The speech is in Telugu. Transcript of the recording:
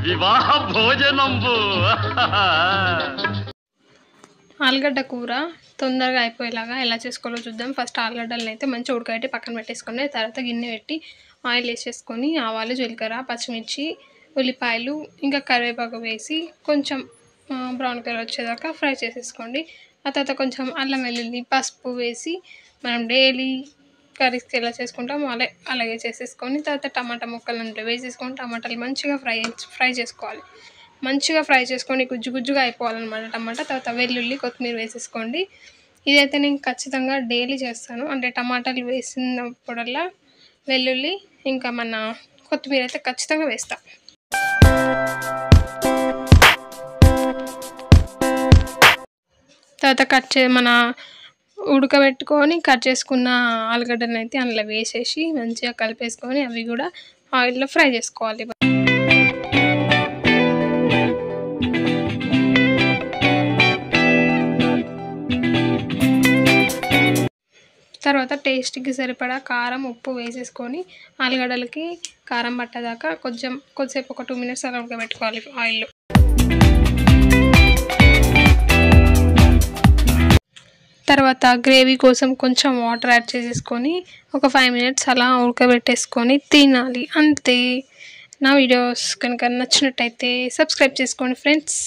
వివాహ భోజనంబు. ఆలుగడ్డ కూర తొందరగా అయిపోయేలాగా ఎలా చేసుకోవాలో చూద్దాం. ఫస్ట్ ఆలుగడ్డలను అయితే మంచిగా ఉడకబెట్టి పక్కన పెట్టేసుకొని తర్వాత గిన్నె పెట్టి ఆయిల్ వేసేసుకొని ఆవాలు, జీలకర్ర, పచ్చిమిర్చి, ఉల్లిపాయలు ఇంకా కరివేపాకు వేసి కొంచెం బ్రౌన్ కలర్ వచ్చేదాకా ఫ్రై చేసేసుకోండి. ఆ తర్వాత కొంచెం అల్లం వెల్లుల్లి, పసుపు వేసి మనం డైలీ కర్రీస్కి ఎలా చేసుకుంటామో అలాగే చేసేసుకొని తర్వాత టమాటా ముక్కలు వేసేసుకొని టమాటాలు మంచిగా ఫ్రై చేసుకోవాలి. మంచిగా ఫ్రై చేసుకొని గుజ్జు గుజ్జుగా అయిపోవాలన్నమాట టమాటా. తర్వాత వెల్లుల్లి, కొత్తిమీర వేసేసుకోండి. ఇదైతే నేను ఖచ్చితంగా డైలీ చేస్తాను. అంటే టమాటాలు వేసినప్పుడల్లా వెల్లుల్లి ఇంకా మన కొత్తిమీర అయితే ఖచ్చితంగా వేస్తాను. తర్వాత మన ఉడకబెట్టుకొని కట్ చేసుకున్న ఆలుగడ్డలను అయితే అందులో వేసేసి మంచిగా కలిపేసుకొని అవి కూడా ఆయిల్లో ఫ్రై చేసుకోవాలి. తర్వాత టేస్ట్కి సరిపడా కారం, ఉప్పు వేసేసుకొని ఆలుగడ్డలకి కారం పట్టేదాకా కొద్దిసేపు ఒక 2 minutes అలా ఉడకబెట్టుకోవాలి ఆయిల్లో. తర్వాత గ్రేవీ కోసం కొంచెం వాటర్ యాడ్ చేసేసుకొని ఒక 5 minutes అలా ఉడకబెట్టేసుకొని తినాలి. అంతే. నా వీడియోస్ కనుక నచ్చినట్టయితే సబ్స్క్రైబ్ చేసుకోండి ఫ్రెండ్స్.